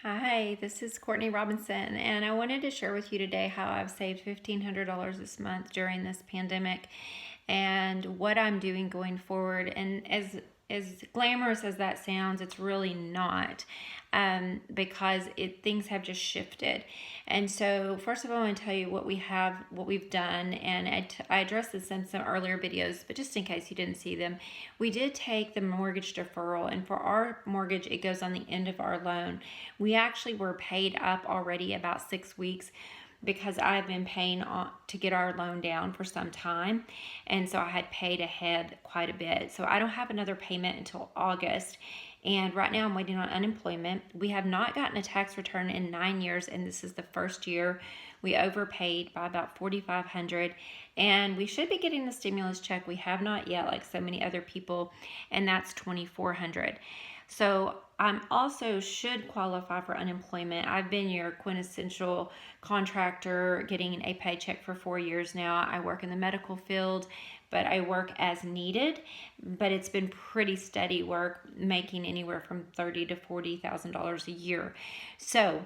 Hi, this is Courtney Robinson, and I wanted to share with you today how I've saved $1,500 this month during this pandemic and what I'm doing going forward. And as glamorous as that sounds, it's really not, because things have just shifted. And so, first of all, I want to tell you what we've done, and I addressed this in some earlier videos, but just in case you didn't see them, we did take the mortgage deferral, and for our mortgage, it goes on the end of our loan. We actually were paid up already about 6 weeks because I've been paying to get our loan down for some time. And so I had paid ahead quite a bit. So I don't have another payment until August. And right now I'm waiting on unemployment. We have not gotten a tax return in 9 years, and this is the first year. We overpaid by about $4,500, and we should be getting the stimulus check. We have not yet, like so many other people, and that's $2,400. So I'm also should qualify for unemployment. I've been your quintessential contractor getting a paycheck for 4 years now. I work in the medical field, but I work as needed. But it's been pretty steady work, making anywhere from $30,000 to $40,000 a year. So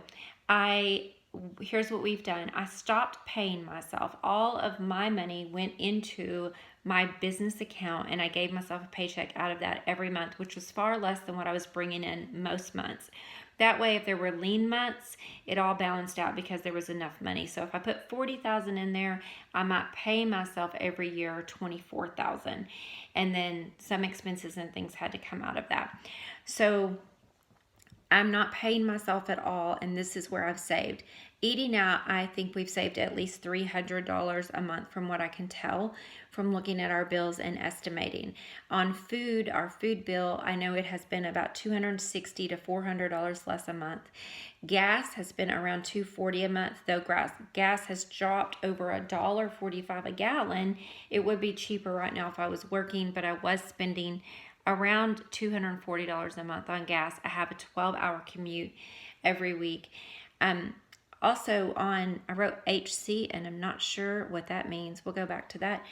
here's what we've done. I stopped paying myself. All of my money went into my business account, and I gave myself a paycheck out of that every month, which was far less than what I was bringing in most months. That way, if there were lean months, it all balanced out because there was enough money. So if I put $40,000 in there, I might pay myself every year $24,000, and then some expenses and things had to come out of that. So I'm not paying myself at all, and this is where I've saved. Eating out, I think we've saved at least $300 a month from what I can tell from looking at our bills and estimating. On food, our food bill, I know it has been about $260 to $400 less a month. Gas has been around $240 a month, though gas has dropped over $1.45 a gallon. It would be cheaper right now if I was working, but I was spending around $240 a month on gas. I have a 12-hour commute every week. Also I wrote HC, and I'm not sure what that means. We'll go back to that.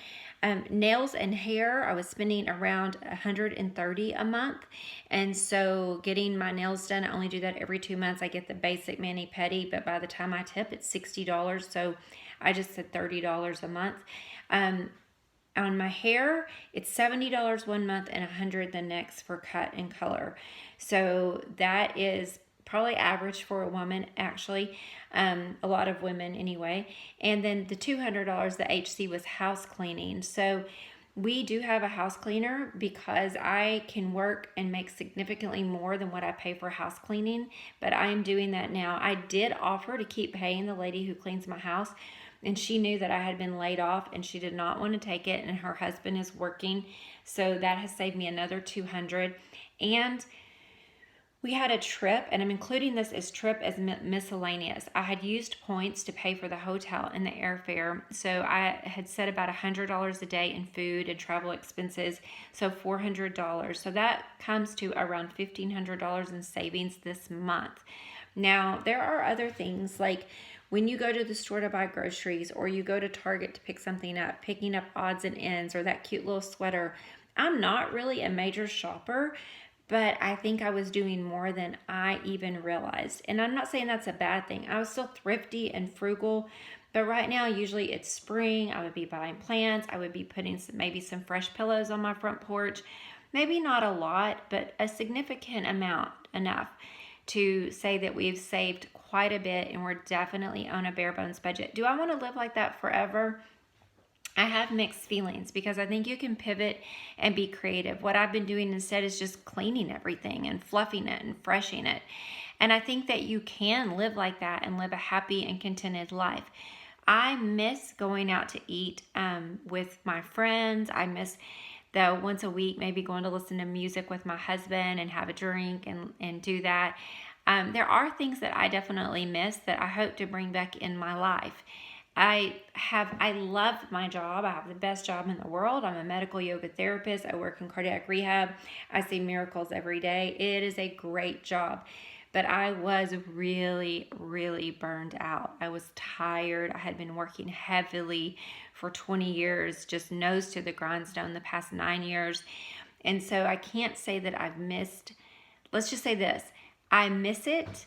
Nails and hair, I was spending around $130 a month. And so getting my nails done, I only do that every 2 months. I get the basic mani-pedi, but by the time I tip, it's $60. So I just said $30 a month. On my hair, it's $70 one month and $100 the next for cut and color. So that is probably average for a woman, actually. A lot of women anyway. And then the $200, the HC, was house cleaning. So we do have a house cleaner because I can work and make significantly more than what I pay for house cleaning, but I am doing that now. I did offer to keep paying the lady who cleans my house, and she knew that I had been laid off, and she did not want to take it, and her husband is working, so that has saved me another $200. And we had a trip, and I'm including this as trip as miscellaneous. I had used points to pay for the hotel and the airfare, so I had set about $100 a day in food and travel expenses, so $400. So that comes to around $1,500 in savings this month. Now, there are other things like when you go to the store to buy groceries, or you go to Target to pick something up, picking up odds and ends or that cute little sweater. I'm not really a major shopper, but I think I was doing more than I even realized. And I'm not saying that's a bad thing. I was still thrifty and frugal, but right now, usually it's spring. I would be buying plants. I would be putting maybe some fresh pillows on my front porch. Maybe not a lot, but a significant amount, enough to say that we've saved quite a bit, and we're definitely on a bare bones budget. Do I want to live like that forever? I have mixed feelings because I think you can pivot and be creative. What I've been doing instead is just cleaning everything and fluffing it and freshing it. And I think that you can live like that and live a happy and contented life. I miss going out to eat with my friends. I miss the once a week, maybe going to listen to music with my husband and have a drink and do that. There are things that I definitely miss that I hope to bring back in my life. I love my job. I have the best job in the world. I'm a medical yoga therapist. I work in cardiac rehab. I see miracles every day. It is a great job. But I was really, really burned out. I was tired. I had been working heavily for 20 years, just nose to the grindstone the past 9 years. And so I can't say that I've missed, let's just say this, I miss it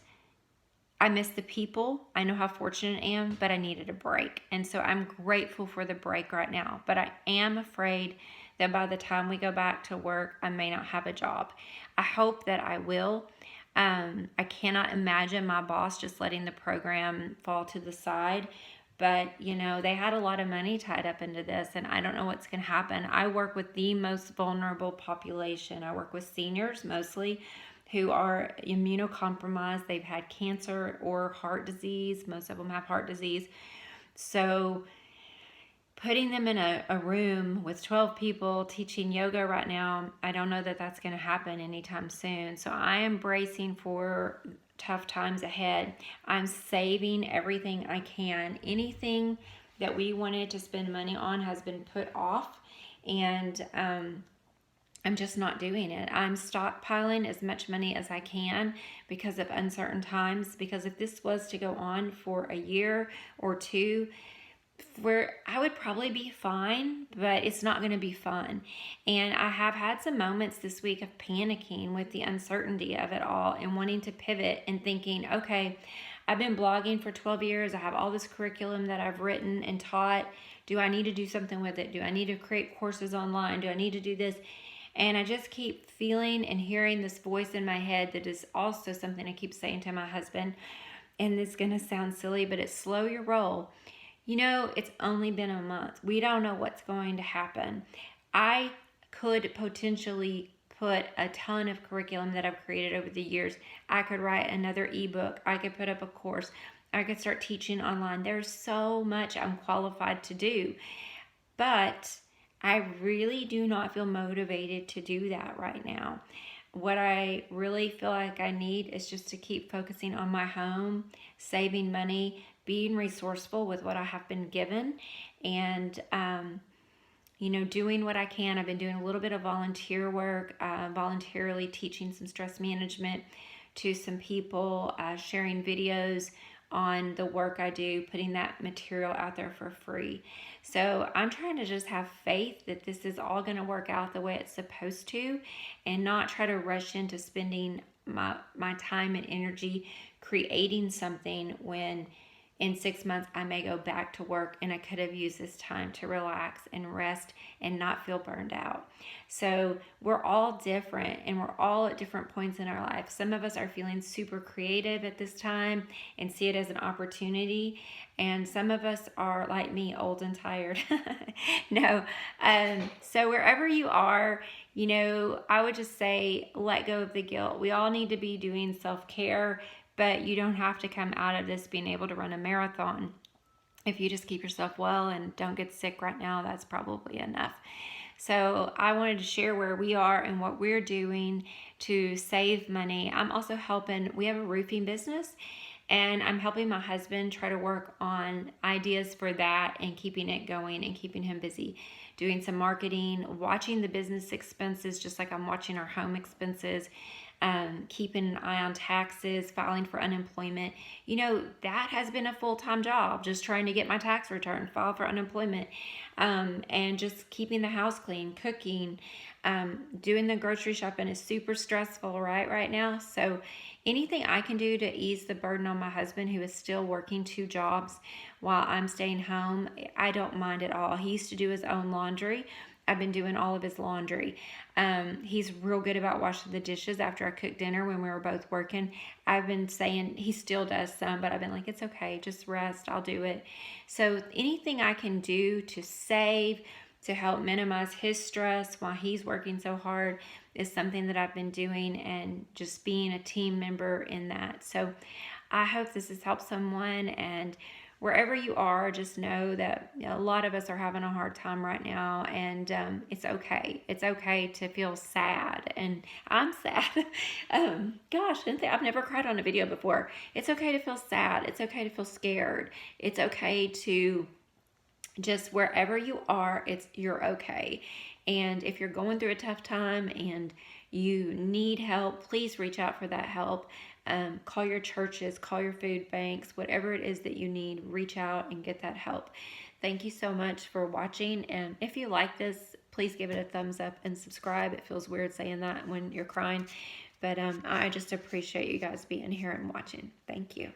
I miss the people. I know how fortunate I am, but I needed a break. And so I'm grateful for the break right now. But I am afraid that by the time we go back to work, I may not have a job. I hope that I will. I cannot imagine my boss just letting the program fall to the side. But, they had a lot of money tied up into this, and I don't know what's going to happen. I work with the most vulnerable population. I work with seniors mostly who are immunocompromised. They've had cancer or heart disease. Most of them have heart disease. So putting them in a room with 12 people teaching yoga right now, I don't know that that's going to happen anytime soon. So I am bracing for tough times ahead. I'm saving everything I can. Anything that we wanted to spend money on has been put off, and I'm just not doing it. I'm stockpiling as much money as I can because of uncertain times. Because if this was to go on for a year or two, where I would probably be fine, but it's not going to be fun. And I have had some moments this week of panicking with the uncertainty of it all and wanting to pivot and thinking, okay, I've been blogging for 12 years. I have all this curriculum that I've written and taught. Do I need to do something with it? Do I need to create courses online? Do I need to do this? And I just keep feeling and hearing this voice in my head that is also something I keep saying to my husband. And it's going to sound silly, but it's slow your roll. It's only been a month. We don't know what's going to happen. I could potentially put a ton of curriculum that I've created over the years. I could write another ebook. I could put up a course. I could start teaching online. There's so much I'm qualified to do. But I really do not feel motivated to do that right now. What I really feel like I need is just to keep focusing on my home, saving money, being resourceful with what I have been given, and doing what I can. I've been doing a little bit of volunteer work, voluntarily teaching some stress management to some people, sharing videos on the work I do, putting that material out there for free. So I'm trying to just have faith that this is all going to work out the way it's supposed to, and not try to rush into spending my time and energy creating something when in 6 months I may go back to work and I could have used this time to relax and rest and not feel burned out. So we're all different, and we're all at different points in our life. Some of us are feeling super creative at this time and see it as an opportunity, and some of us are like me, old and tired. No. So wherever you are, I would just say let go of the guilt. We all need to be doing self-care, but you don't have to come out of this being able to run a marathon. If you just keep yourself well and don't get sick right now, that's probably enough. So I wanted to share where we are and what we're doing to save money. I'm also helping, we have a roofing business, and I'm helping my husband try to work on ideas for that and keeping it going and keeping him busy. Doing some marketing, watching the business expenses just like I'm watching our home expenses. Keeping an eye on taxes, filing for unemployment. That has been a full-time job, just trying to get my tax return, file for unemployment, and just keeping the house clean, cooking, doing the grocery shopping is super stressful right now. So anything I can do to ease the burden on my husband, who is still working 2 jobs while I'm staying home, I don't mind at all. He used to do his own laundry. I've been doing all of his laundry. He's real good about washing the dishes after I cook dinner when we were both working. I've been saying, he still does some, but I've been like, it's okay, just rest, I'll do it. So anything I can do to save, to help minimize his stress while he's working so hard is something that I've been doing, and just being a team member in that. So I hope this has helped someone, and wherever you are, just know that a lot of us are having a hard time right now, and it's okay. It's okay to feel sad, and I'm sad. Gosh, I've never cried on a video before. It's okay to feel sad. It's okay to feel scared. It's okay to just, wherever you are, you're okay. And if you're going through a tough time and you need help, please reach out for that help. Call your churches, call your food banks, whatever it is that you need, reach out and get that help. Thank you so much for watching. And if you like this, please give it a thumbs up and subscribe. It feels weird saying that when you're crying, but I just appreciate you guys being here and watching. Thank you.